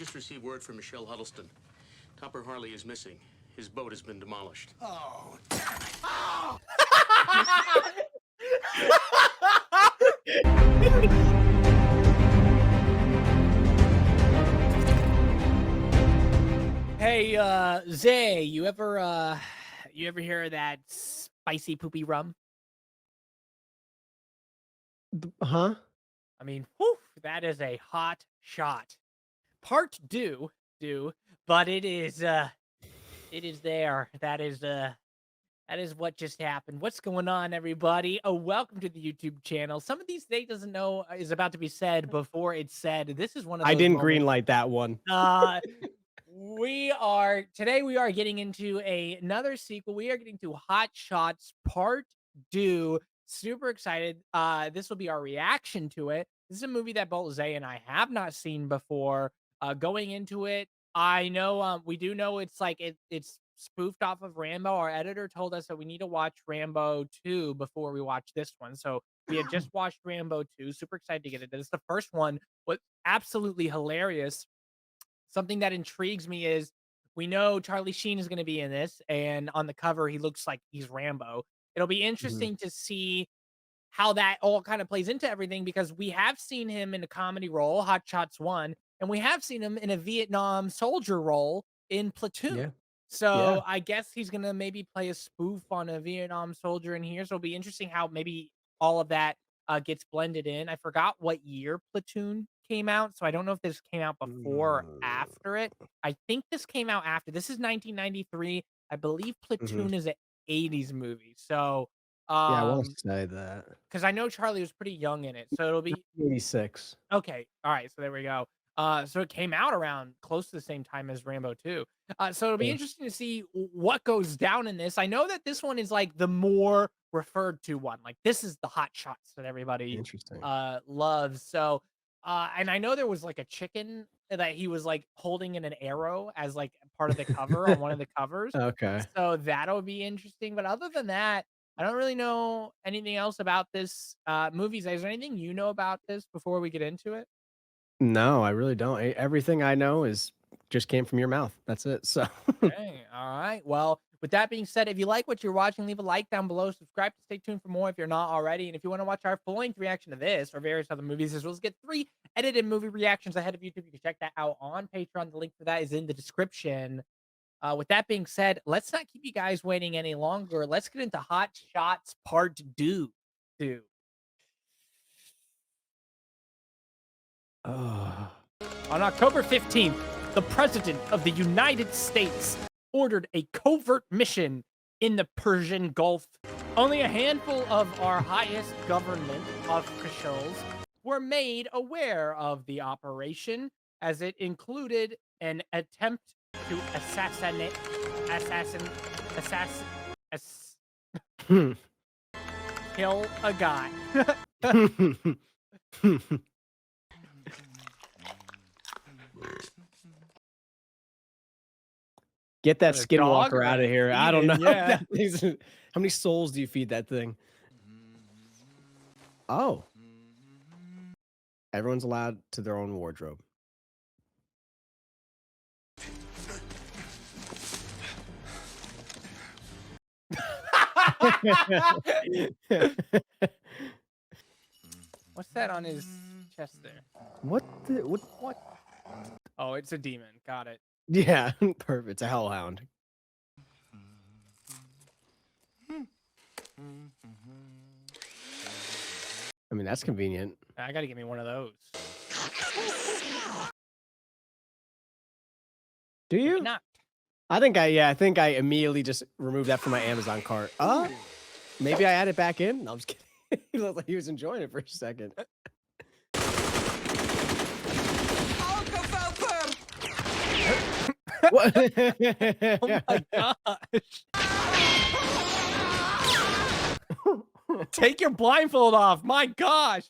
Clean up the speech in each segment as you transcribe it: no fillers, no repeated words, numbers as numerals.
just received word from Michelle Huddleston. Topper Harley is missing. His boat has been demolished. Oh, damn it. Oh! Hey, Zay, you ever hear of that spicy poopy rum? Huh? I mean, whew, that is a hot shot. Part due, but it is there. That is what just happened. What's going on, everybody? Oh, welcome to the YouTube channel. Some of these Zay doesn't know is about to be said before it's said. This is one of those I didn't moments. greenlight that one. We are getting into another sequel. We are getting to Hot Shots Part 2. Super excited. This will be our reaction to it. This is a movie that both Zay and I have not seen before. Going into it, I know we do know it's like it's spoofed off of Rambo. Our editor told us that we need to watch Rambo 2 before we watch this one. So we had just watched Rambo 2. Super excited to get it. This is the first one. What's absolutely hilarious, something that intrigues me, is we know Charlie Sheen is going to be in this, and on the cover he looks like he's Rambo. It'll be interesting to see how that all kind of plays into everything, because we have seen him in a comedy role, Hot Shots 1, and we have seen him in a Vietnam soldier role in Platoon. Yeah. So Yeah. I guess he's going to maybe play a spoof on a Vietnam soldier in here. So it'll be interesting how maybe all of that gets blended in. I forgot what year Platoon came out, so I don't know if this came out before or after it. I think this came out after. This is 1993. I believe Platoon is an 80s movie. So Yeah, I want to say that. because I know Charlie was pretty young in it, so it'll be 86. okay. All right, so there we go. So it came out around close to the same time as Rambo 2. So it'll be interesting to see what goes down in this. I know that this one is like the more referred to one. Like, this is the hot shots that everybody Interesting. loves. So and I know there was like a chicken that he was like holding in an arrow as like part of the cover on one of the covers. Okay. So that'll be interesting. But other than that, I don't really know anything else about this movie. Is there anything you know about this before we get into it? No, I really don't. Everything I know is just came from your mouth. That's it. So Okay, all right. Well, with that being said, if you like what you're watching, leave a like down below. Subscribe to stay tuned for more if you're not already. And if you want to watch our full-length reaction to this or various other movies, as well as get 3 edited movie reactions ahead of YouTube, you can check that out on Patreon. The link for that is in the description. With that being said, let's not keep you guys waiting any longer. Let's get into Hot Shots Part 2. oh. On October 15th, the President of the United States ordered a covert mission in the Persian Gulf. Only a handful of our highest government officials were made aware of the operation, as it included an attempt to kill a guy. Get that Is that a dog skinwalker or out a of here. I don't know. demon? Yeah. How many souls do you feed that thing? Oh. Everyone's allowed to their own wardrobe. What's that on his chest there? What? What? Oh, it's a demon. Got it. Yeah, perfect. It's a hellhound. I mean, that's convenient. I gotta get me one of those. Do you? Not. I think I immediately just removed that from my Amazon cart. Oh, maybe I add it back in. No, I'm just kidding. He looked like he was enjoying it for a second. What? Oh my gosh. Take your blindfold off. My gosh.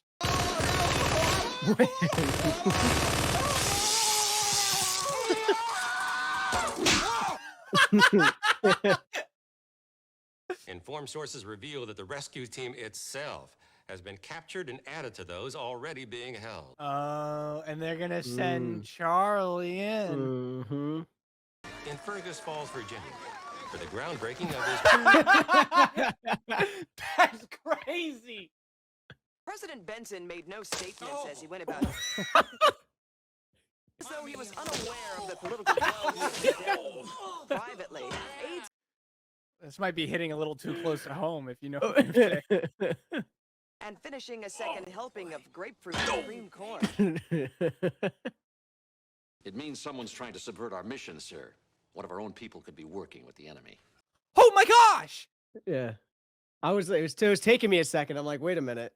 Informed sources reveal that the rescue team itself has been captured and added to those already being held. Oh, and they're gonna send Charlie in. Mm-hmm. In Fergus Falls, Virginia, for the groundbreaking of his... That's crazy. President Benson made no statements as he went about it. As though he was unaware of the political blow he was dealt. Privately, aides This might be hitting a little too close to home, if you know what I'm saying. and finishing a second helping of grapefruit cream corn. It means someone's trying to subvert our mission, sir. One of our own people could be working with the enemy. Oh my gosh! Yeah. It was taking me a second. I'm like, wait a minute.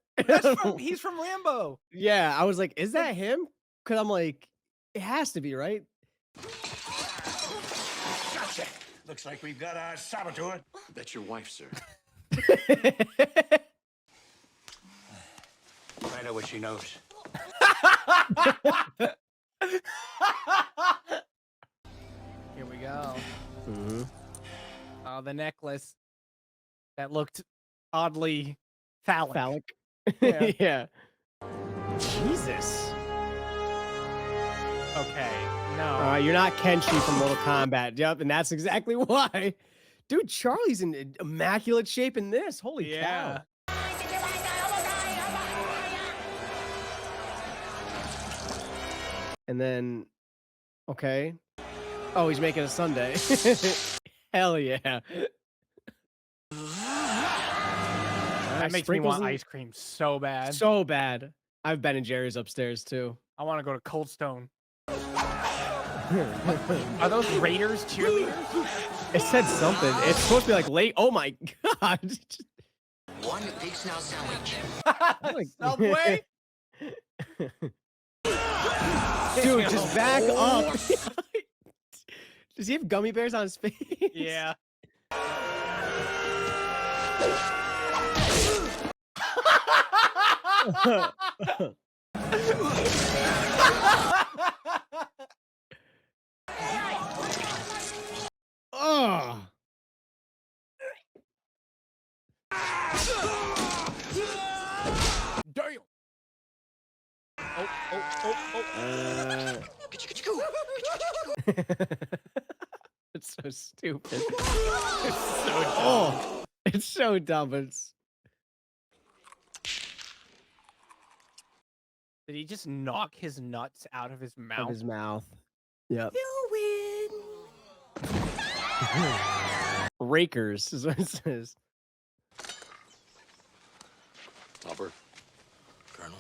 He's from Rambo. Yeah, I was like, is that him? Because I'm like, it has to be, right? Gotcha. Looks like we've got our saboteur. That's your wife, sir. I know what she knows. Here we go. Mm-hmm. Oh, the necklace that looked oddly phallic. Phallic. Yeah. Yeah. Jesus. Okay, no. All right, you're not Kenshi from Mortal Kombat. Yep, and that's exactly why. Dude, Charlie's in immaculate shape in this. Holy Yeah. cow. And then, okay. Oh, he's making a sundae. Hell yeah. That makes me want ice cream so bad. So bad. I have Ben and Jerry's upstairs too. I want to go to Cold Stone. Are those Raiders cheerleaders? It said something. It's supposed to be like late. Oh my god. One big snow sandwich. Subway? Dude, just back up. Does he have gummy bears on his face? Yeah. Oh. Damn. It's so stupid. It's so dumb. It's so dumb. But it's... Did he just knock his nuts out of his mouth? Of his mouth. Yep. You win. Rakers is what it says. Topper. Colonel.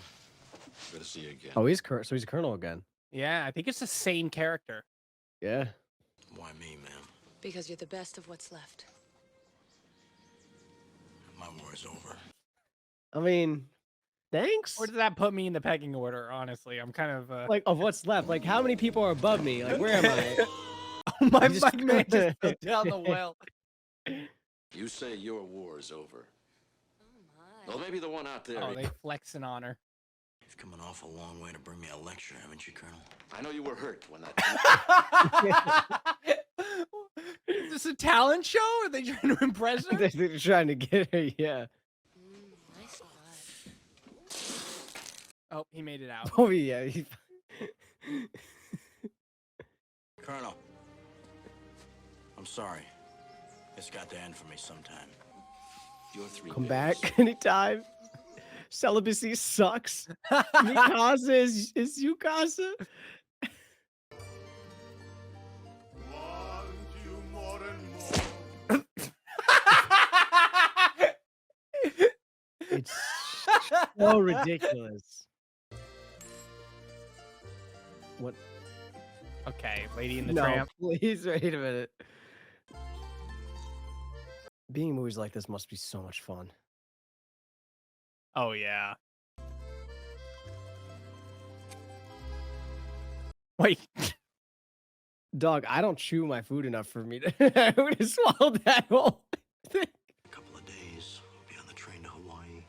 Good to see you again. Oh, he's so he's a colonel again. Yeah, I think it's the same character. Yeah. Why me, ma'am? Because you're the best of what's left. My war is over. I mean, thanks. Where does that put me in the pecking order? Honestly, I'm kind of Like of what's left. Like how many people are above me? Like where am I? my just- man just fell down the well. You say your war is over. Oh Well, maybe the one out there. Oh, they flex an honor. You've come an awful long way to bring me a lecture, haven't you, Colonel? I know you were hurt when that. Is this a talent show? Are they trying to impress her? They're trying to get her. Yeah. Nice butt. Oh, he made it out. Oh yeah. Colonel, I'm sorry. It's got to end for me sometime. Your three Come bears. back anytime. Celibacy sucks. Mikasa is Yukasa. It's so ridiculous. What? Okay, Lady in the No, Tramp. please wait a minute. Being in movies like this must be so much fun. Oh yeah. Wait. Dog, I don't chew my food enough for me to I would have swallowed that whole thing. A couple of days, we'll be on the train to Hawaii.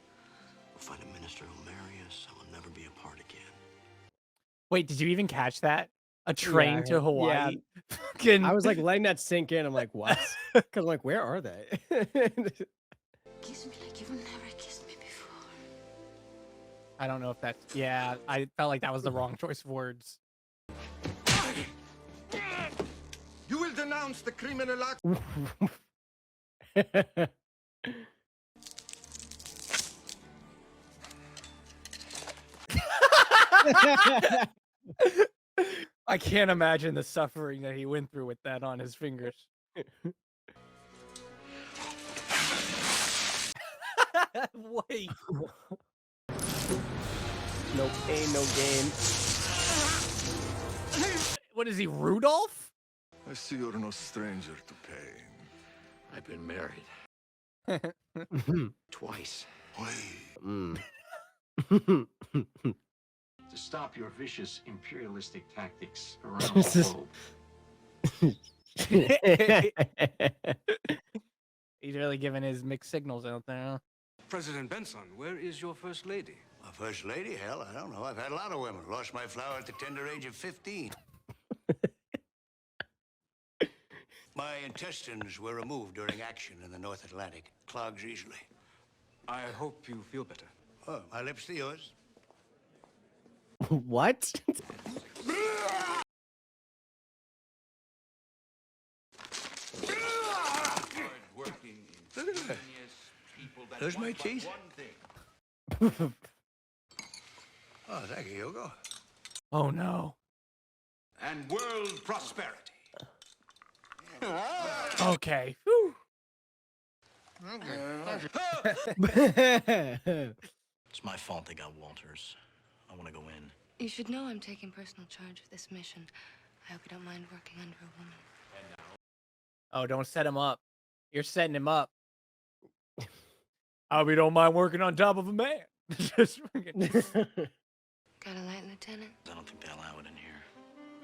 We'll find a minister who'll marry us, and we'll never be apart again. Wait, did you even catch that? A train I to heard- Hawaii? Fucking- I was like letting that sink in. I'm like, what? Because I'm like, where are they? Kiss me like you've never kissed me before. I don't know if that's. Yeah, I felt like that was the wrong choice of words. You will denounce the criminal act. I can't imagine the suffering that he went through with that on his fingers. Wait. No pain, no gain. What is he, Rudolph? I see you're no stranger to pain. I've been married. Twice. Mm. To stop your vicious imperialistic tactics around the globe. He's really giving his mixed signals out there. Huh? President Benson, where is your first lady? My first lady? Hell, I don't know. I've had a lot of women. Lost my flower at the tender age of 15. My intestines were removed during action in the North Atlantic. Clogs easily. I hope you feel better. Oh, my lips to yours. What? Look at that. There's my teeth. Oh, thank you, Hugo. Oh no. And world prosperity. Okay. Whew. It's my fault they got Walters. I want to go in. You should know I'm taking personal charge of this mission. I hope you don't mind working under a woman. Oh, don't set him up. You're setting him up. I hope you don't mind working on top of a man. Just Got a light, Lieutenant? I don't think they allow it in here.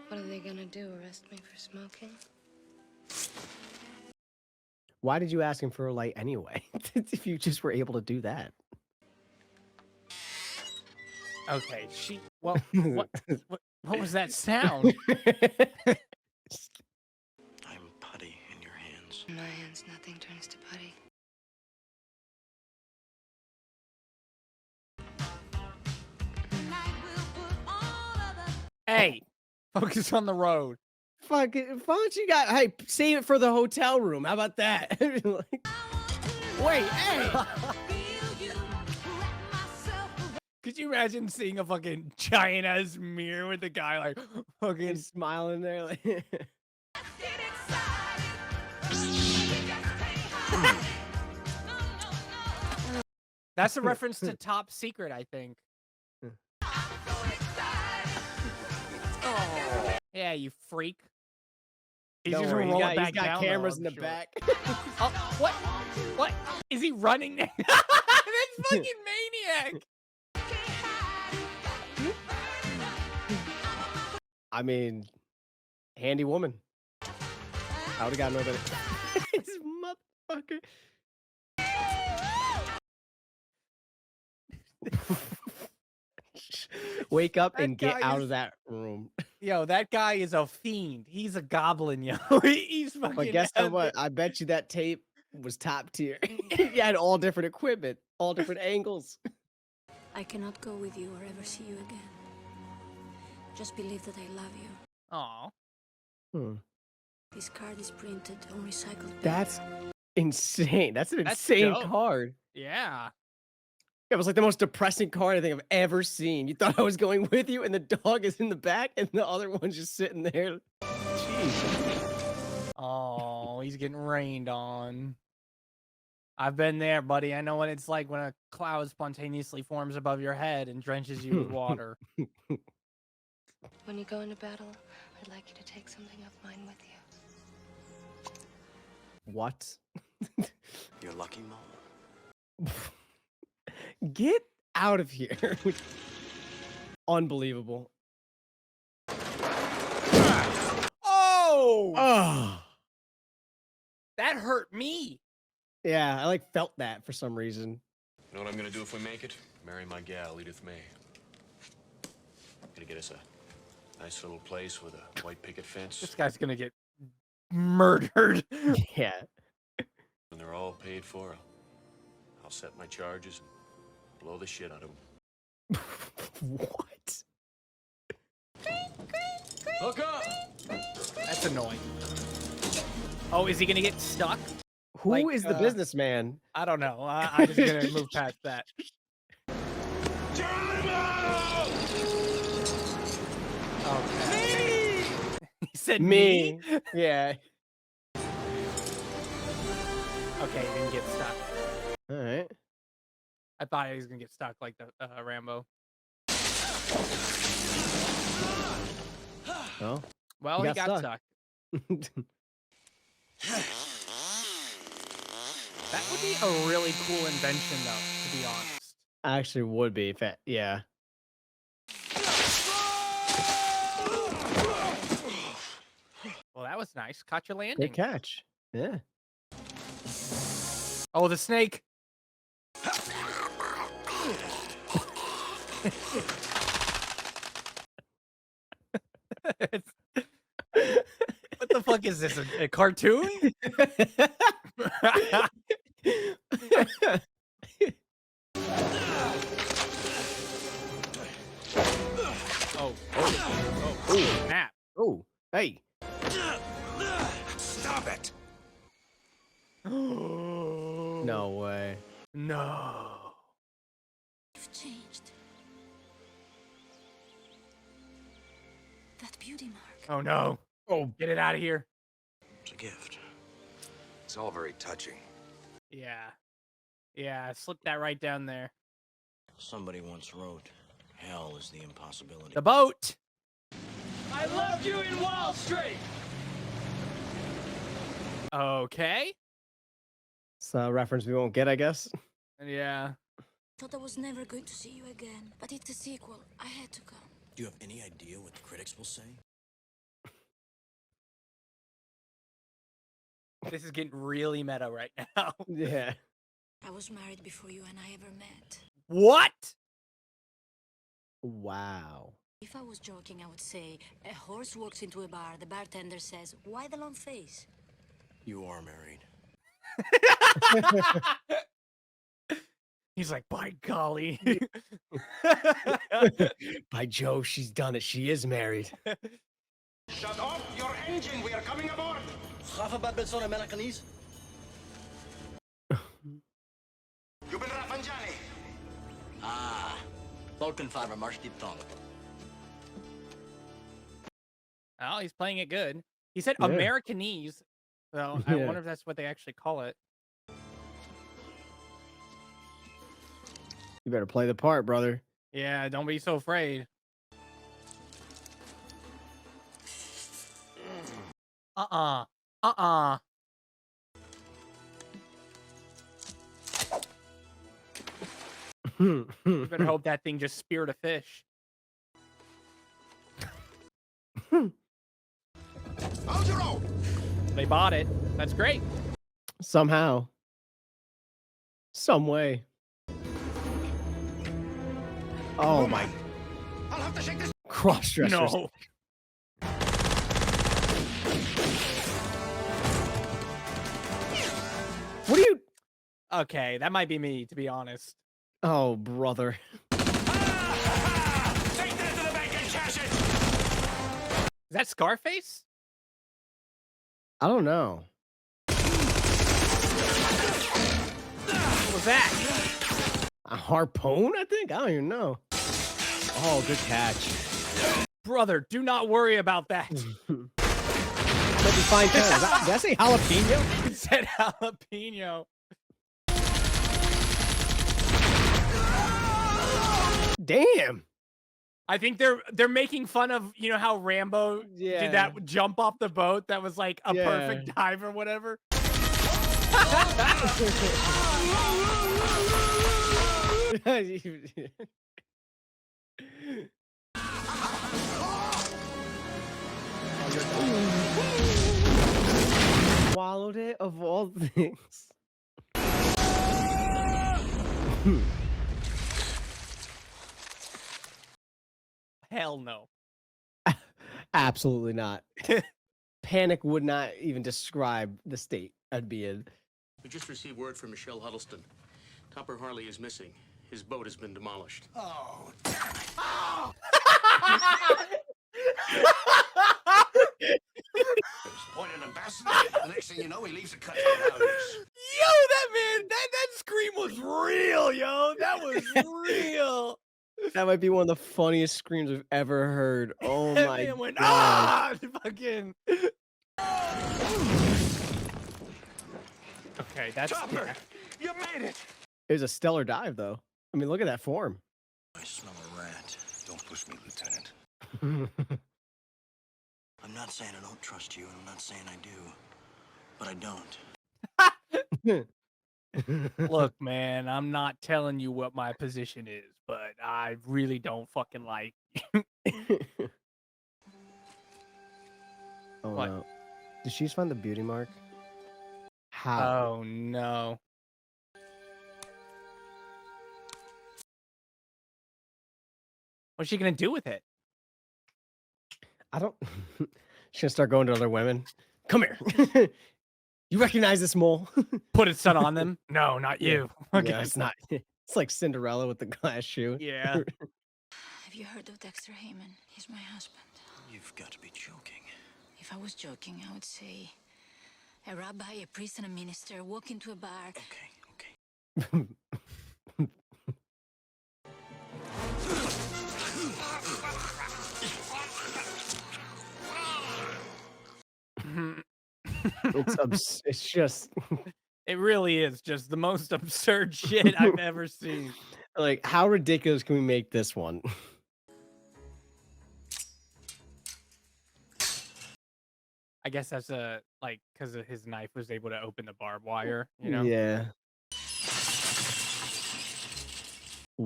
What are they gonna do? Arrest me for smoking? Why did you ask him for a light anyway? If you just were able to do that. Okay, well, what was that sound? I'm putty in your hands. In my hands, nothing turns to putty. Hey, focus on the road. Fuck it. Why don't you got? Hey, save it for the hotel room. How about that? Wait, hey. Could you imagine seeing a fucking giant ass mirror with the guy like fucking He's smiling there, like. That's a reference to Top Secret, I think. Yeah, you freak. He's Don't just worry, gonna roll it he's back got down, cameras though, in the I'm sure. back. Oh, what? What? Is he running? That's fucking maniac. I mean, handy woman. I would've got no better. This motherfucker. Wake up and get out of that room. Yo, that guy is a fiend. He's a goblin, yo. He's fucking. But guess what? I bet you that tape was top tier. You had all different equipment, all different angles. I cannot go with you or ever see you again. Just believe that I love you. Aw. This card is printed on recycled paper. That's insane. That's an insane dope. card. Yeah. It was like the most depressing card I think I've ever seen. You thought I was going with you, and the dog is in the back, and the other one's just sitting there. Jeez. Oh, he's getting rained on. I've been there, buddy. I know what it's like when a cloud spontaneously forms above your head and drenches you with water. When you go into battle, I'd like you to take something of mine with you. What? You're lucky, Mom. Get out of here. Unbelievable. Oh! Oh. That hurt me. Yeah, I like felt that for some reason. You know what I'm gonna do if we make it? Marry my gal, Edith May. Gonna get us a nice little place with a white picket fence. This guy's gonna get murdered. Yeah. When they're all paid for, I'll set my charges and blow the shit out of them. What? Hook up! That's annoying. Oh, is he gonna get stuck? Who is the businessman? I don't know. I'm just gonna move past that. Okay. He said me? Yeah. Okay, he didn't get stuck. All right. I thought he was gonna get stuck like the Rambo. Oh. Well, he got stuck. That would be a really cool invention, though, to be honest. Actually, would be. Yeah. Well, that was nice. Caught your landing. Good catch. Yeah. Oh, the snake. What the fuck is this? A cartoon? Oh, snap. Oh, hey. Stop it! No way. No. You've changed. That beauty mark. Oh no. Oh, get it out of here. It's a gift. It's all very touching. Yeah. Yeah, slip that right down there. Somebody once wrote, hell is the impossibility. The boat. I loved you in Wall Street! Okay. It's a reference we won't get, I guess. Yeah. Thought I was never going to see you again, but it's a sequel. I had to come. Do you have any idea what the critics will say? This is getting really meta right now. Yeah. I was married before you and I ever met. What? Wow. If I was joking, I would say, a horse walks into a bar, the bartender says, why the long face? You are married. He's like, by golly. By Jove, she's done it. She is married. Shut off your engine! We are coming aboard! Americanese? You been Rafanjani? Ah, Falkenfarber Marsch die Tongue. Oh, he's playing it good. He said Yeah. Americanese. So I Yeah. wonder if that's what they actually call it. You better play the part, brother. Yeah, don't be so afraid. Uh-uh. You better hope that thing just speared a fish. Hold your own! They bought it. That's great. Somehow. Some way. Oh my. I'll have to shake this. Cross-dressers. No. What are you? Okay, that might be me, to be honest. Oh, brother. Take that to the bank and cash it! Is that Scarface? I don't know. What was that? A harpoon, I think? I don't even know. Oh, good catch. Brother, do not worry about that. That'd be fine. Did I say jalapeno? He said jalapeno. Damn. I think they're making fun of, you know, how Rambo did that jump off the boat that was like a perfect dive or whatever. Swallowed it of all things. Hell no. Absolutely not. Panic would not even describe the state I'd be in. We just received word from Michelle Huddleston. Topper Harley is missing. His boat has been demolished. Oh, point an ambassador. The next thing you know, he leaves a cut for nose. Yo, that man, that scream was real, yo. That was real. That might be one of the funniest screams I've ever heard. Oh That my man went, god. fucking. Okay, that's Chopper, you made it. It was a stellar dive, though. I mean, look at that form. I smell a rat. Don't push me, Lieutenant. I'm not saying I don't trust you, and I'm not saying I do. But I don't. Look, man, I'm not telling you what my position is, but I really don't fucking like. Oh What? no. Did she just find the beauty mark? How? Oh no. What's she gonna do with it? I don't. She's gonna start going to other women. Come here. You recognize this mole? Put its son on them? No, not you. Okay. Yeah, it's not. It's like Cinderella with the glass shoe. Yeah. Have you heard of Dexter Heyman? He's my husband. You've got to be joking. If I was joking, I would say a rabbi, a priest, and a minister walk into a bar. Okay. It's just It really is just the most absurd shit I've ever seen. like, how ridiculous can we make this one? I guess that's because his knife was able to open the barbed wire, you know? Yeah.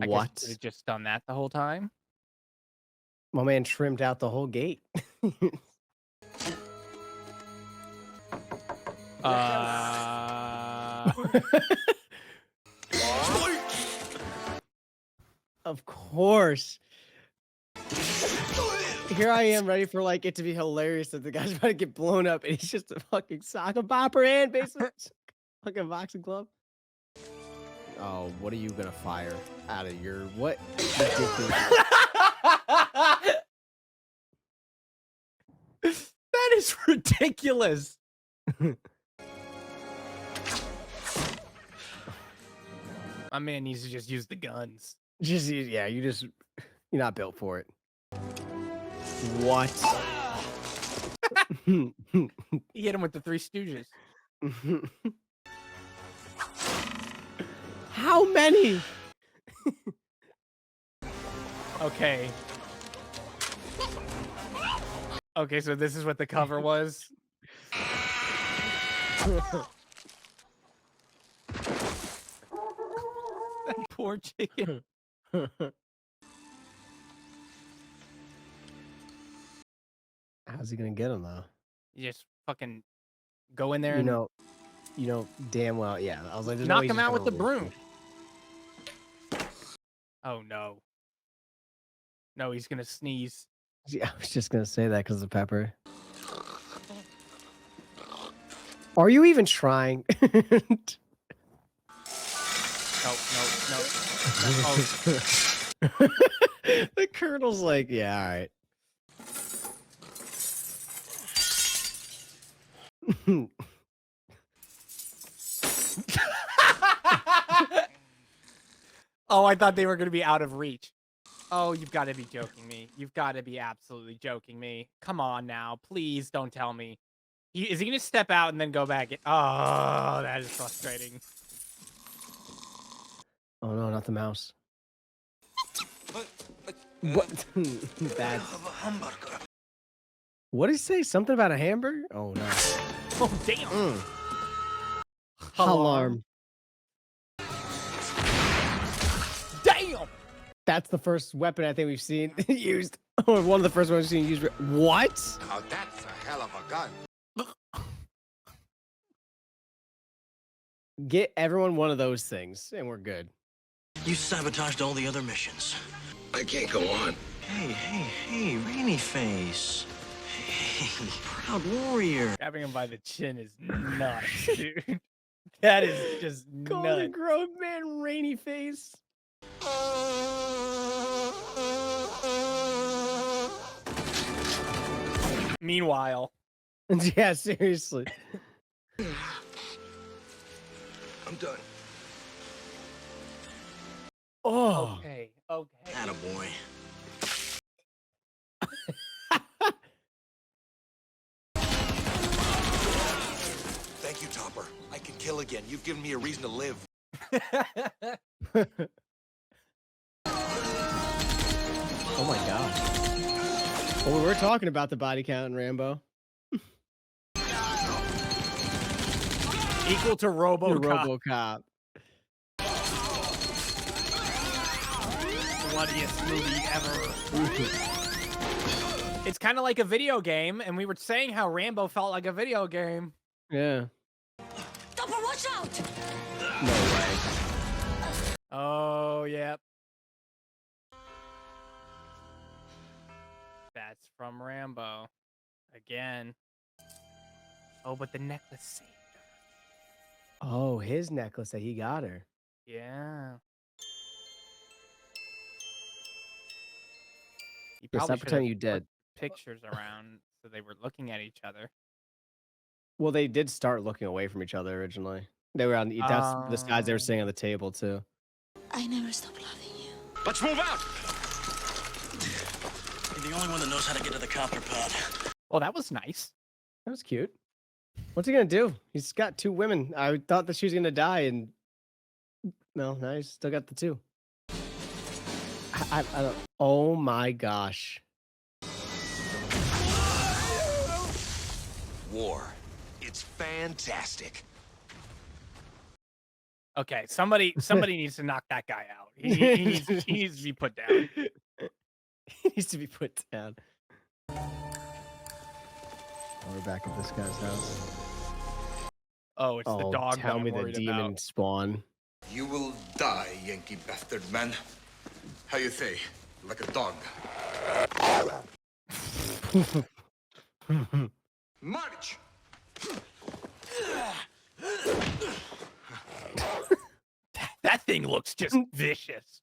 I guess What? it just done that the whole time. My man trimmed out the whole gate. Of course. Here I am ready for like it to be hilarious that the guy's about to get blown up and he's just a fucking sock and bopper and basically fucking boxing glove. Oh, what are you gonna fire out of your what? That is ridiculous. My man needs to just use the guns. Yeah, you're not built for it. What? He hit him with the Three Stooges. How many? Okay. Okay, so this is what the cover was. That poor chicken. How's he gonna get him though? You just fucking go in there You and know damn well. Yeah, I was like, there's no knock way he's him just out with the gonna release broom. Oh no. No, he's gonna sneeze. it. Yeah, I was just gonna say that because of the pepper. Are you even trying? No. Oh. The colonel's like, yeah, all right. Oh, I thought they were gonna be out of reach. Oh, you've got to be joking me. You've got to be absolutely joking me. Come on now, please don't tell me. Is he gonna step out and then go back? Oh, that is frustrating. Oh no, not the mouse. What? That's... What did he say? Something about a hamburger? Oh no. Oh damn. Alarm. Damn. That's the first weapon I think we've seen used. Or one of the first ones we've seen used. What? Now that's a hell of a gun. Get everyone one of those things, and we're good. You sabotaged all the other missions. I can't go on. Hey, Rainy Face. Hey, proud warrior. Grabbing him by the chin is nuts, dude. That is just Golden nuts. Grove man, Rainy Face. Meanwhile. Yeah, seriously. I'm done. Oh. Okay. Okay. Attaboy. Thank you, Topper. I can kill again. You've given me a reason to live. Oh my god. Well, we were talking about the body count in Rambo. Equal to RoboCop. RoboCop. Bloodiest movie ever. It's kind of like a video game, and we were saying how Rambo felt like a video game. Yeah. Topper, watch out! No way. Oh, yep. That's from Rambo. Again. Oh, but the necklace saved her. Oh, his necklace that he got her. Yeah. You Yes, probably stop should pretending have you dead. put pictures around so they were looking at each other. Well, they did start looking away from each other originally. They were on the that's the sides they were sitting on the table too. I never stop loving you. Let's move out! You're the only one that knows how to get to the copter pad. Well, that was nice. That was cute. What's he gonna do? He's got two women. I thought that she was gonna die, and no, now he's still got the two. I don't. Oh my gosh. War. It's fantastic. Okay, somebody needs to knock that guy out. He needs to be put down. He needs to be put down. We're back at this guy's house. Oh, it's the dog. Tell that me I'm the worried demon about. You spawn. will die, Yankee bastard man. How you say? Like a dog. March! That thing looks just vicious.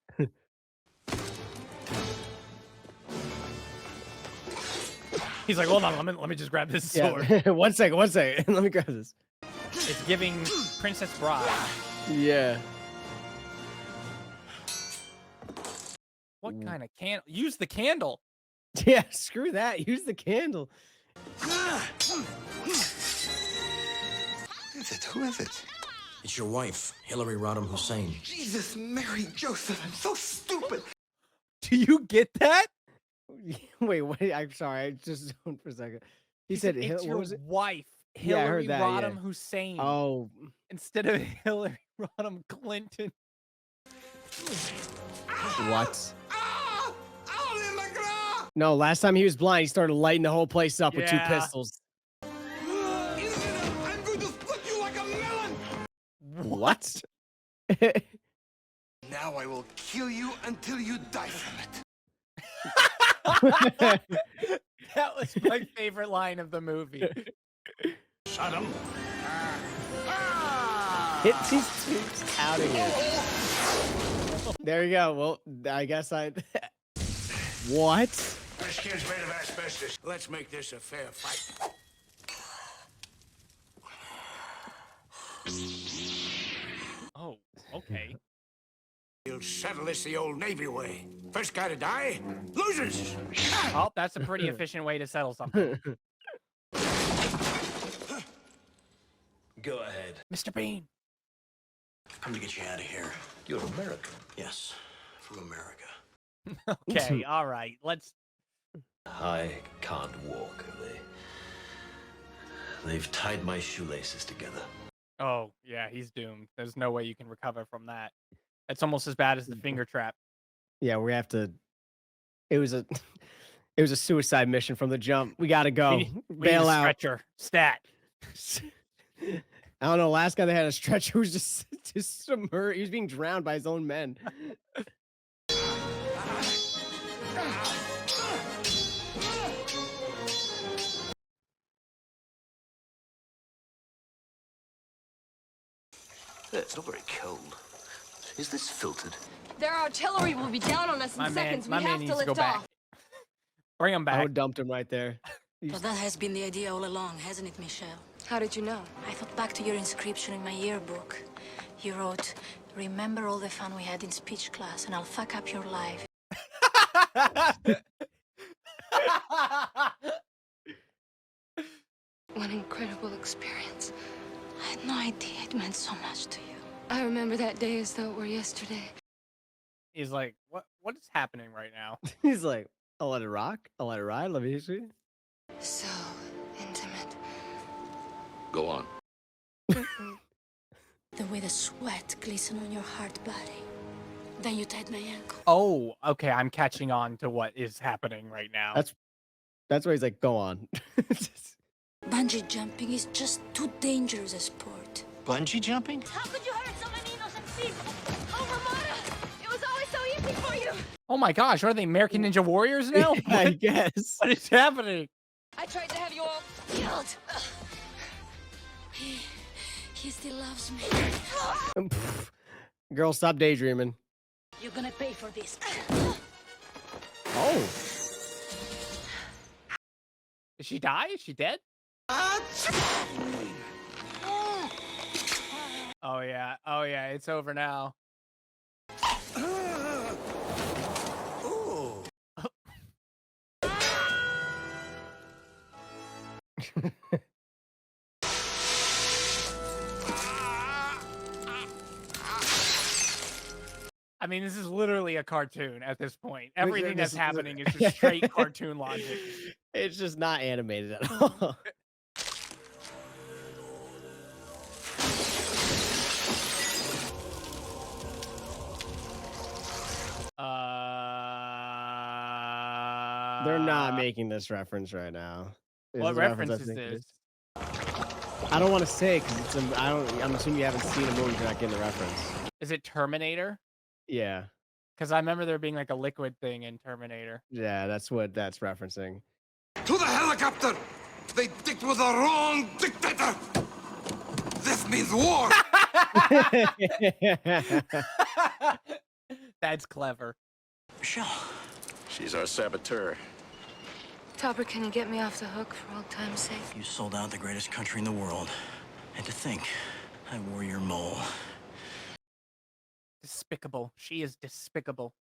He's like, hold on, let me just grab this sword. Yeah. one second. Let me grab this. It's giving Princess Bride. Yeah. What kind of candle? Use the candle. Yeah, screw that. Use the candle. Who is it? Who is it? It's your wife, Hillary Rodham Hussein. Jesus, Mary, Joseph, I'm so stupid. Do you get that? Wait, I'm sorry. I just zoned for a second. He said, it's what your was it? wife, Yeah, I Hillary heard that, Rodham yeah. Hussein. Oh. Instead of Hillary Rodham Clinton. What? No, last time he was blind, he started lighting the whole place up with two pistols. I'm going to split you like a melon. What? Now I will kill you until you die from it. That was my favorite line of the movie. Shut him. Hit these tubes out of here. There you go. Well, I guess What? This kid's made of asbestos. Let's make this a fair fight. Oh, okay. You'll settle this the old Navy way. First guy to die loses. Oh, that's a pretty efficient way to settle something. Go ahead. Mr. Bean. Come to get you out of here. You're American. Yes, from America. Okay, all right. Let's. I can't walk. They've tied my shoelaces together. Oh, yeah, he's doomed. There's no way you can recover from that. It's almost as bad as the finger trap. Yeah, we have to. It was a suicide mission from the jump. We gotta go. We need Bail a out. stretcher. Stat. I don't know. Last guy they had a stretcher was just submerged. He was being drowned by his own men. It's not very cold. Is this filtered? Their artillery will be down on us in seconds. My We man have to needs to lift go back. off. Bring him I back. would dumped him right there. But that has been the idea all along, hasn't it, Michelle? How did you know? I thought back to your inscription in my yearbook. You wrote, "Remember all the fun we had in speech class, and I'll fuck up your life." What an incredible experience. I had no idea it meant so much to you. I remember that day as though it were yesterday. He's like, what is happening right now? He's like, I'll let it rock. I'll let it ride. Let me see. So intimate. Go on. The way the sweat glistened on your hard body. Then you tied my ankle. Oh, okay. I'm catching on to what is happening right now. That's why he's like, go on. Bungee jumping is just too dangerous a sport. Bungee jumping? How could you hurt so many innocent people? Oh, Ramona! It was always so easy for you! Oh my gosh, are they American Ninja Warriors now? I guess. What is happening? I tried to have you all killed. He still loves me. Girl, stop daydreaming. You're gonna pay for this. Oh. Did she die? Is she dead? Oh yeah. Oh yeah. It's over now. I mean, this is literally a cartoon at this point. Everything that's happening is just straight cartoon logic. It's just not animated at all. They're not making this reference right now. What reference is this? I don't want to say because I'm assuming you haven't seen a movie. You're not getting the reference. Is it Terminator? Yeah. Because I remember there being like a liquid thing in Terminator. Yeah, that's what that's referencing. To the helicopter! They dicked with the wrong dictator! This means war! That's clever. Michelle. She's our saboteur. Topper, can you get me off the hook for old time's sake? You sold out the greatest country in the world. And to think, I wore your mole. Despicable. She is despicable.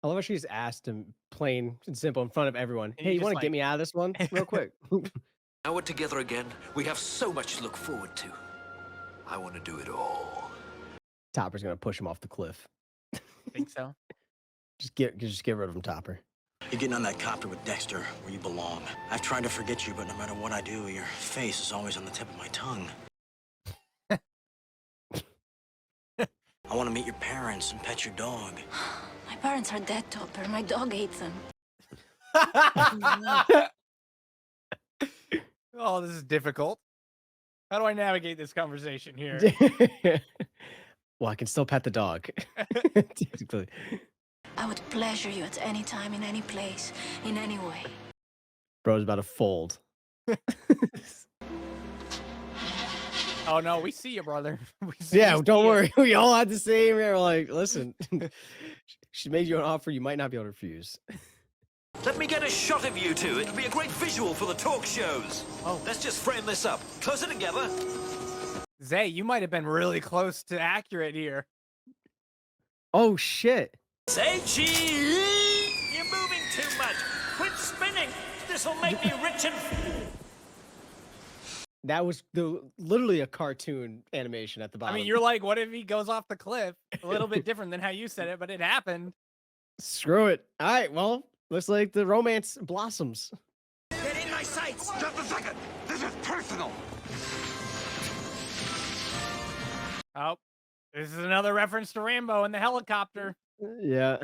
I love how she's asked him plain and simple in front of everyone. And Hey, you you want to just get me out of this one real quick? Now we're together again. We have so much to look forward to. I want to do it all. Topper's gonna push him off the cliff. Think so? Just get rid of him, Topper. You're getting on that copter with Dexter, where you belong. I've tried to forget you, but no matter what I do, your face is always on the tip of my tongue. I want to meet your parents and pet your dog. My parents are dead, Topper. My dog ate them. Oh, this is difficult. How do I navigate this conversation here? Well, I can still pet the dog. Technically. I would pleasure you at any time, in any place, in any way. Bro's about to fold. Oh no, we see you, brother. We Yeah, see don't you. worry. We all had the same. We're like, listen, she made you an offer you might not be able to refuse. Let me get a shot of you two. It'll be a great visual for the talk shows. Oh, let's just frame this up. Close it together. Zay, you might have been really close to accurate here. Oh shit. Say cheese! You're moving too much. Quit spinning. This'll make me rich and... That was literally a cartoon animation at the I bottom. mean, you're like, what if he goes off the cliff? A little bit different than how you said it, but it happened. Screw it. All right, well, looks like the romance blossoms. Get in my sights! Just a second! This is personal! Oh, this is another reference to Rambo and the helicopter. Yeah.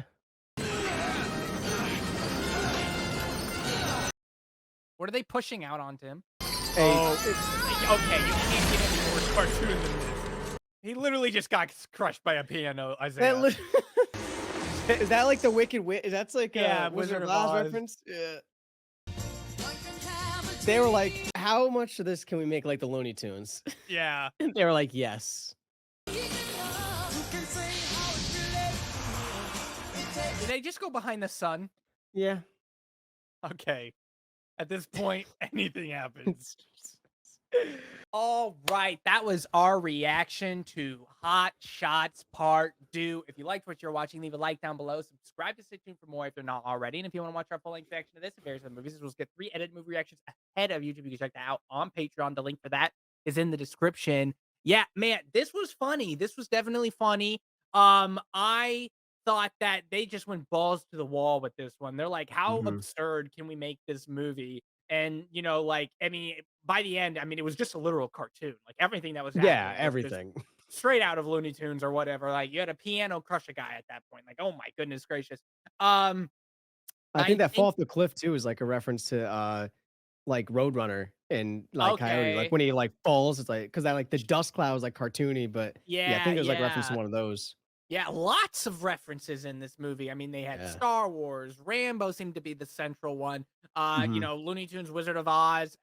What are they pushing out onto him? Hey. Oh, okay, you can't get any more cartoon than this. He literally just got crushed by a piano, Isaiah. Is that like the Wicked Witch? That's like Yeah, Wizard of Oz. Oz reference? Yeah. They were like, how much of this can we make like the Looney Tunes? Yeah. They were like, yes. Did they just go behind the sun? Yeah. Okay. At this point, anything happens. All right, that was our reaction to Hot Shots Part 2. If you liked what you're watching, leave a like down below. Subscribe to stay tuned for more if you're not already. And if you want to watch our full-length reaction to this and various other movies, as well as get 3 edited movie reactions ahead of YouTube, you can check that out on Patreon. The link for that is in the description. Yeah, man, this was funny. This was definitely funny. I thought that they just went balls to the wall with this one. They're like, how Mhm. absurd can we make this movie? And, you know, like, I mean, by the end, I mean, it was just a literal cartoon. Like, everything that was Yeah, happening was just everything. straight out of Looney Tunes or whatever. Like, you had a piano crush a guy at that point. Like, oh my goodness gracious. I think I that fall think off the cliff too is like a reference to like Roadrunner and like Coyote. Like okay. when he like falls, it's like because that like the dust cloud was like cartoony, but yeah, I Yeah, think there's like reference to yeah. one of those. Yeah, lots of references in this movie. I mean, they had Yeah. Star Wars, Rambo seemed to be the central one. You Mhm. know, Looney Tunes, Wizard of Oz,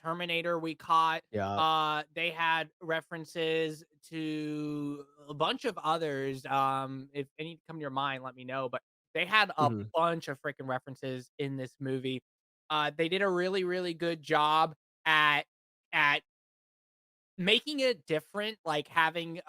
Terminator we caught. Yeah. They had references to a bunch of others. If any come to your mind, let me know. But they had a Mhm. bunch of freaking references in this movie. They did a really, really good job at at making it different, like having,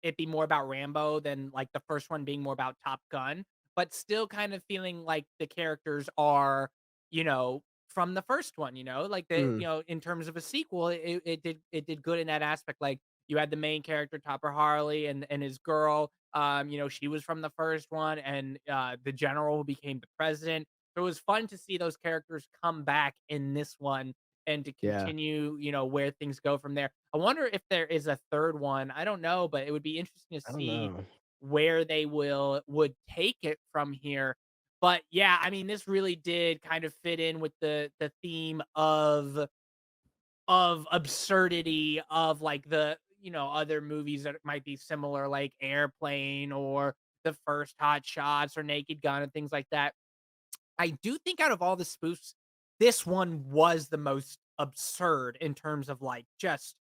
it be more about Rambo than, like, the first one being more about Top Gun, but still kind of feeling like the characters are, you know, from the first one, you know? Like, Mhm. in terms of a sequel, it did good in that aspect, like, you had the main character, Topper Harley, and his girl, you know, she was from the first one, and, the general who became the president. So it was fun to see those characters come back in this one and to Yeah. continue, you know, where things go from there. I wonder if there is a third one. I don't know, but it would be interesting to I don't see know. where they would take it from here. But yeah, I mean, this really did kind of fit in with the theme of absurdity of like the, you know, other movies that might be similar, like Airplane or the first Hot Shots or Naked Gun and things like that. I do think out of all the spoofs, this one was the most absurd in terms of like just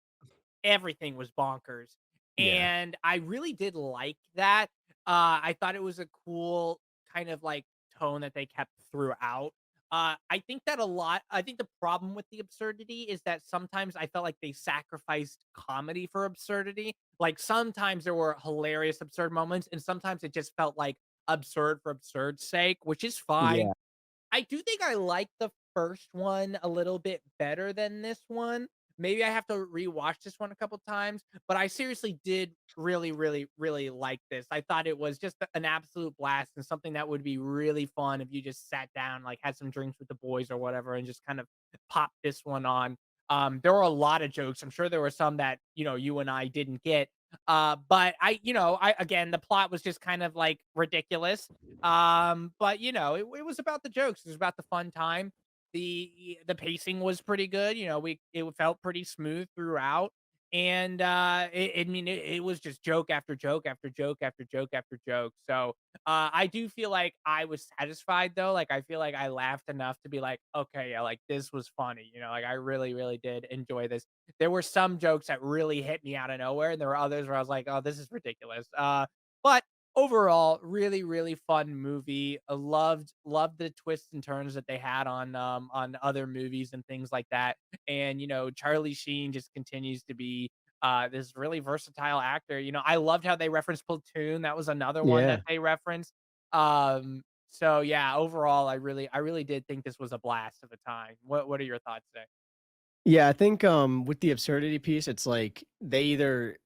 everything was bonkers. Yeah. And I really did like that. I thought it was a cool kind of like tone that they kept throughout. I think the problem with the absurdity is that sometimes I felt like they sacrificed comedy for absurdity. Like sometimes there were hilarious absurd moments, and sometimes it just felt like absurd for absurd's sake, which is fine. Yeah. I do think I like the first one a little bit better than this one. Maybe I have to rewatch this one a couple times, but I seriously did really, really, really like this. I thought it was just an absolute blast and something that would be really fun if you just sat down, like had some drinks with the boys or whatever, and just kind of popped this one on. There were a lot of jokes. I'm sure there were some that, you know, you and I didn't get. But I again, the plot was just kind of like ridiculous. But you know, it was about the jokes. It was about the fun time. The pacing was pretty good. You know, it felt pretty smooth throughout. And it was just joke after joke after joke after joke after joke. So I do feel like I was satisfied though. Like I feel like I laughed enough to be like, okay, yeah, like this was funny. You know, like I really, really did enjoy this. There were some jokes that really hit me out of nowhere, and there were others where I was like, oh, this is ridiculous. But overall, really, really fun movie. I loved the twists and turns that they had on other movies and things like that. And you know, Charlie Sheen just continues to be this really versatile actor. You know, I loved how they referenced Platoon. That was another one Yeah. that they referenced. So yeah, overall, I really did think this was a blast of a time. What are your thoughts today? Yeah, I think with the absurdity piece, it's like they either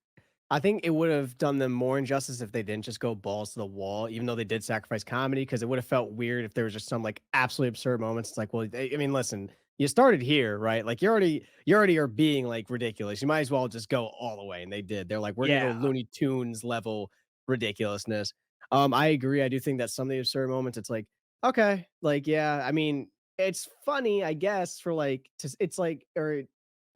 I think it would have done them more injustice if they didn't just go balls to the wall, even though they did sacrifice comedy, because it would have felt weird if there was just some like absolutely absurd moments. It's like, well, I mean, listen, you started here, right? Like you already are being like ridiculous. You might as well just go all the way. And they did. They're like, we're gonna go Yeah. Looney Tunes level ridiculousness. I agree. I do think that some of the absurd moments, it's like, okay, like, yeah, I mean, it's funny, I guess, for like it's like or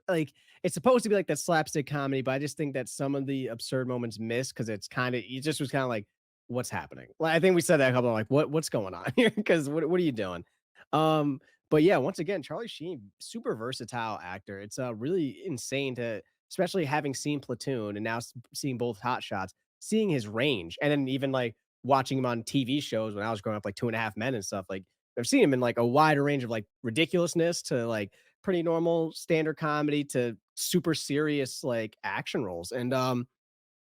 like it's supposed to be like that slapstick comedy, but I just think that some of the absurd moments miss because it's kind of it just was kind of like, what's happening? Like I think we said that a couple of like, what's going on here? Because what are you doing? But yeah, once again, Charlie Sheen, super versatile actor. It's really insane to, especially having seen Platoon and now seeing both Hot Shots, seeing his range, and then even like watching him on TV shows when I was growing up, like Two and a Half Men and stuff. Like I've seen him in like a wider range of like ridiculousness to like pretty normal standard comedy to super serious like action roles. And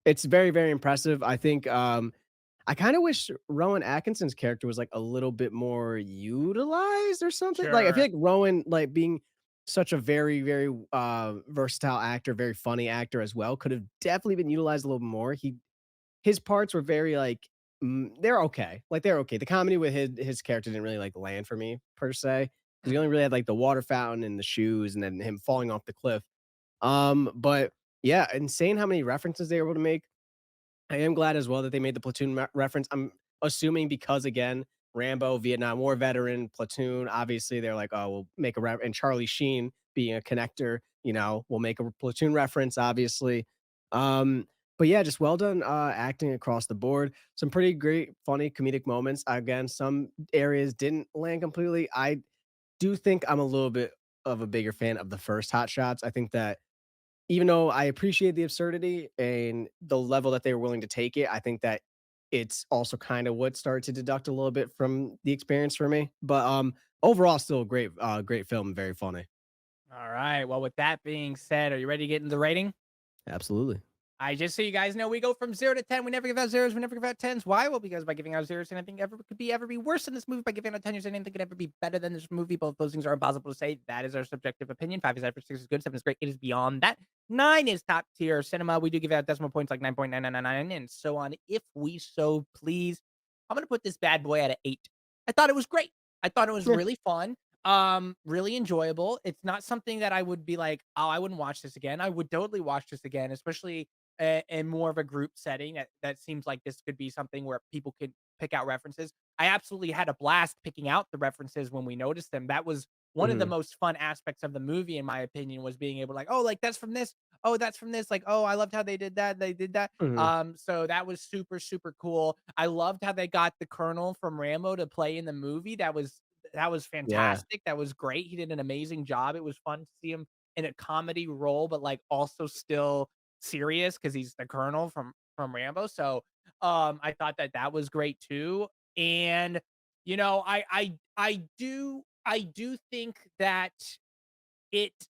it's very, very impressive. I think I kind of wish Rowan Atkinson's character was like a little bit more utilized or something. Like I feel Sure. like Rowan, like being such a very, very versatile actor, very funny actor as well, could have definitely been utilized a little more. His parts were very like they're okay. Like they're okay. The comedy with his character didn't really like land for me per se because he only Mhm. really had like the water fountain and the shoes and then him falling off the cliff. But yeah, insane how many references they were able to make. I am glad as well that they made the Platoon reference. I'm assuming because again, Rambo, Vietnam War veteran, Platoon. Obviously, they're like, oh, we'll make a and Charlie Sheen being a connector. We'll make a Platoon reference. Obviously, but yeah, just well done acting across the board. Some pretty great, funny comedic moments. Again, some areas didn't land completely. I do think I'm a little bit of a bigger fan of the first Hot Shots. I think that even though I appreciate the absurdity and the level that they were willing to take it, I think that it's also kind of what started to deduct a little bit from the experience for me. But overall, still a great film, very funny. All right. Well, with that being said, are you ready to get into the rating? Absolutely. I just so you guys know, we go from 0 to 10. We never give out zeros. We never give out tens. Why? Well, because by giving out zeros, anything ever could be ever be worse than this movie. By giving out 10, you're saying anything could ever be better than this movie. Both those things are impossible to say. That is our subjective opinion. 5 is average, 6 is good, 7 is great, 8 is beyond that. 9 is top tier cinema. We do give out decimal points like 9.9999 and so on, if we so please. I'm gonna put this bad boy at an 8. I thought it was great. I thought it was Yeah. really fun. Really enjoyable. It's not something that I would be like, oh, I wouldn't watch this again. I would totally watch this again, especially in more of a group setting. That seems like this could be something where people could pick out references. I absolutely had a blast picking out the references when we noticed them. That was one of the Mhm. most fun aspects of the movie, in my opinion, was being able to like, oh, like that's from this. Oh, that's from this. Like, oh, I loved how they did that. They did that. Mhm. So that was super, super cool. I loved how they got the Colonel from Rambo to play in the movie. That was Yeah. fantastic. That was great. He did an amazing job. It was fun to see him in a comedy role, but like also still serious because he's the Colonel from Rambo. So I thought that was great too. And I do think that it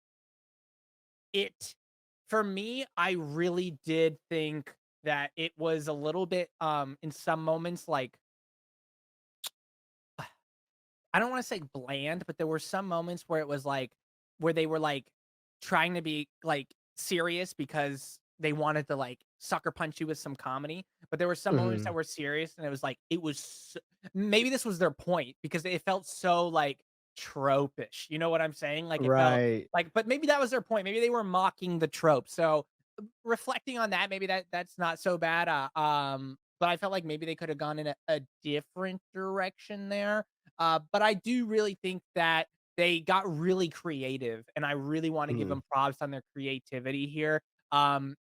it for me, I really did think that it was a little bit in some moments like I don't wanna say bland, but there were some moments where it was like where they were, like, trying to be, like, serious because they wanted to, like, sucker punch you with some comedy, but there were some moments that Mhm. were serious, and it was like, maybe this was their point because it felt so, like, trope-ish, you know what I'm saying? Like, it felt Right. like but maybe that was their point, maybe they were mocking the trope, so, reflecting on that, maybe that's not so bad, but I felt like maybe they could have gone in a different direction there. But I do really think that they got really creative, and I really want to give Mhm. them props on their creativity here.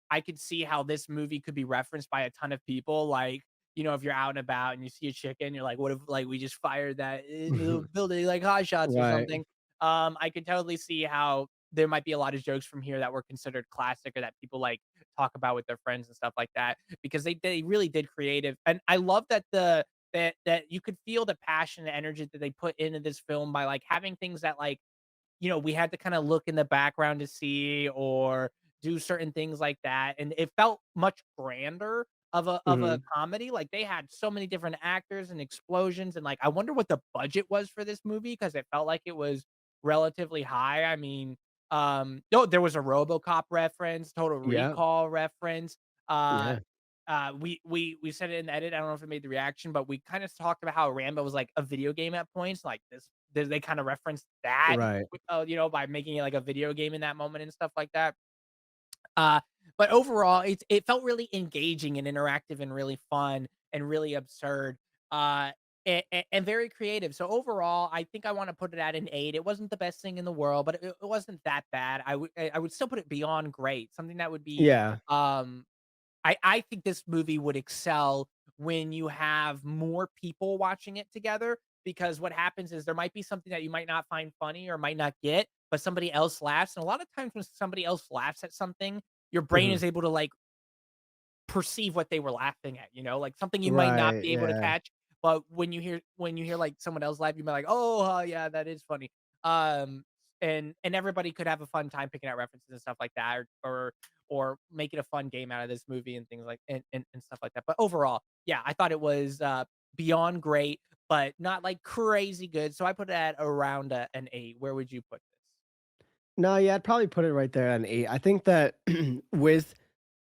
I could see how this movie could be referenced by a ton of people. Like, if you're out and about and you see a chicken, you're like, what if like we just fired that in the building like hot shots or Right. something? I could totally see how there might be a lot of jokes from here that were considered classic or that people like talk about with their friends and stuff like that because they really did creative. And I love that that you could feel the passion and energy that they put into this film by like having things that like we had to kind of look in the background to see or do certain things like that. And it felt much grander of a Mhm. comedy. Like they had so many different actors and explosions. And like I wonder what the budget was for this movie because it felt like it was relatively high. I mean, no, there was a RoboCop reference, Total Yeah. Recall reference. Uh Yeah. we said it in the edit. I don't know if it made the reaction, but we kind of talked about how Rambo was like a video game at points. Like this, they kind of referenced that, Right. by making it like a video game in that moment and stuff like that. Uh, but overall, it felt really engaging and interactive and really fun and really absurd. And very creative. So overall, I think I want to put it at an 8. It wasn't the best thing in the world, but it wasn't that bad. I would still put it beyond great. Something that would be Yeah. um I think this movie would excel when you have more people watching it together because what happens is there might be something that you might not find funny or might not get, but somebody else laughs. And a lot of times when somebody else laughs at something, your brain Mhm. is able to like perceive what they were laughing at, like something you might not Right. be able to Yeah. catch, but when you hear like someone else laugh, you might like, oh, yeah, that is funny. Um, and everybody could have a fun time picking out references and stuff like that, or making a fun game out of this movie and things like and stuff like that. But overall, yeah, I thought it was beyond great, but not like crazy good. So I put it at around an 8. Where would you put this? No, yeah, I'd probably put it right there at an 8. I think that with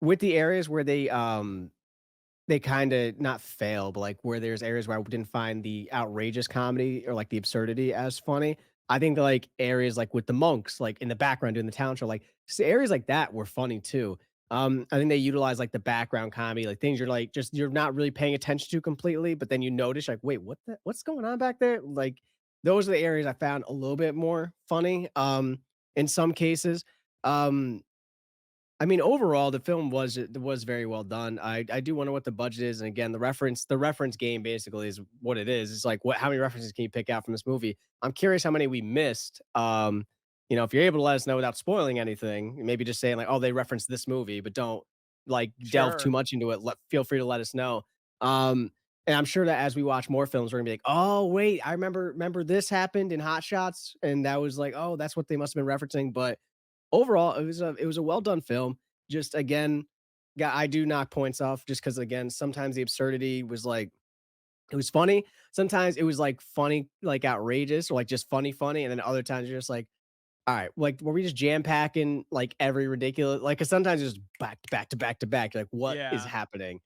with the areas where they kinda not fail, but, like, where there's areas where I didn't find the outrageous comedy or, like, the absurdity as funny. I think, like, areas, like, with the monks, like, in the background doing the talent show, like, areas like that were funny too. I think they utilize, like, the background comedy, like, things you're, like, just you're not really paying attention to completely, but then you notice, like, "Wait, what's going on back there?" Like, those are the areas I found a little bit more funny, in some cases. Um I mean, overall, the film was very well done. I do wonder what the budget is, and again, the reference game basically is what it is. It's like how many references can you pick out from this movie? I'm curious how many we missed. If you're able to let us know without spoiling anything, maybe just saying like, oh, they referenced this movie, but don't like delve too Sure. much into it. Feel free to let us know. And I'm sure that as we watch more films, we're gonna be like, oh wait, I remember this happened in Hot Shots, and that was like, oh, that's what they must have been referencing. But overall, it was a well done film. Just again, yeah, I do knock points off just because again, sometimes the absurdity was like it was funny. Sometimes it was like funny, like outrageous, or like just funny, and then other times you're just like, all right, like were we just jam packing like every ridiculous like because sometimes it's just back to back to back to back. You're like, what is Yeah. happening?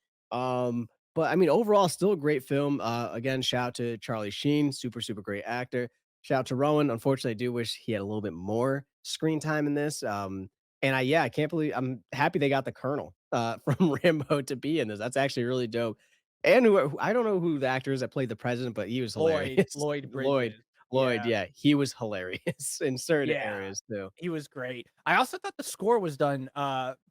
But I mean, overall, still a great film. Again, shout out to Charlie Sheen, super, super great actor. Shout out to Rowan. Unfortunately, I do wish he had a little bit more screen time in this. And I can't believe I'm happy they got the Colonel from Rambo to be in this. That's actually really dope. And I don't know who the actor is that played the president, but he was Lloyd hilarious. Lloyd Lloyd, Bridges. Lloyd, Yeah. yeah, he was hilarious in certain Yeah. areas too. He was great. I also thought the score was done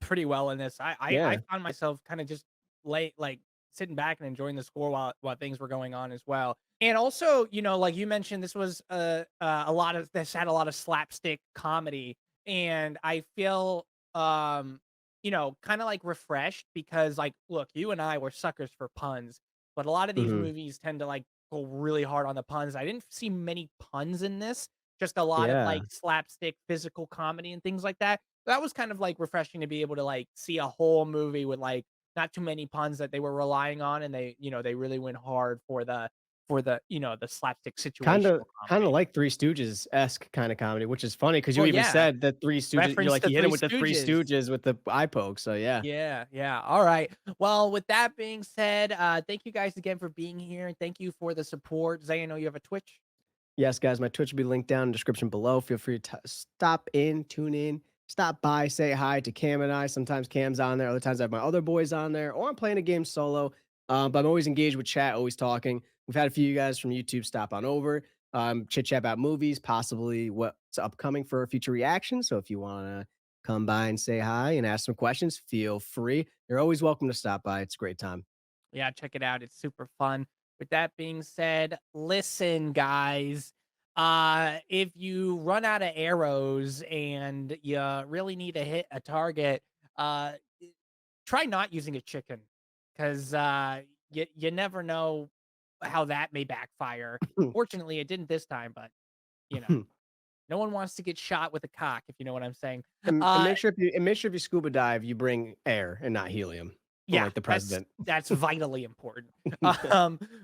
pretty well in this. I Yeah. found myself kind of just late like sitting back and enjoying the score while things were going on as well. And also, like you mentioned, this was a lot of this had a lot of slapstick comedy, and I feel kind of like refreshed because like look, you and I were suckers for puns, but a lot of these Mhm. movies tend to like go really hard on the puns. I didn't see many puns in this, just a lot of Yeah. like slapstick physical comedy and things like that. That was kind of like refreshing to be able to like see a whole movie with like not too many puns that they were relying on, and they really went hard for the slapstick Kinda situational kinda comedy. like Three Stooges-esque kinda comedy, which is funny because you Well, even yeah, said that Three Stooges you're reference like, to you hit him Three with the Three Stooges. Stooges with the eye poke, so yeah. Yeah, yeah. All right. Well, with that being said, thank you guys again for being here. Thank you for the support. Zay, I know you have a Twitch. Yes, guys, my Twitch will be linked down in the description below. Feel free to stop in, tune in, stop by, say hi to Cam and I. Sometimes Cam's on there, other times I have my other boys on there, or I'm playing a game solo. But I'm always engaged with chat, always talking. We've had a few of you guys from YouTube stop on over, chit chat about movies, possibly what's upcoming for a future reaction. So if you want to come by and say hi and ask some questions, feel free. You're always welcome to stop by. It's a great time. Yeah, check it out. It's super fun. With that being said, listen, guys. If you run out of arrows and you really need to hit a target, uh, try not using a chicken, because you never know how that may backfire. Fortunately, it didn't this time, but you know, no one wants to get shot with a cock, if you know what I'm saying. And Uh, make sure if you scuba dive, you bring air and not helium, yeah, like the that's president. that's vitally important.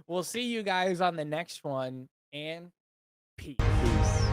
We'll see you guys on the next one, and peace. Peace.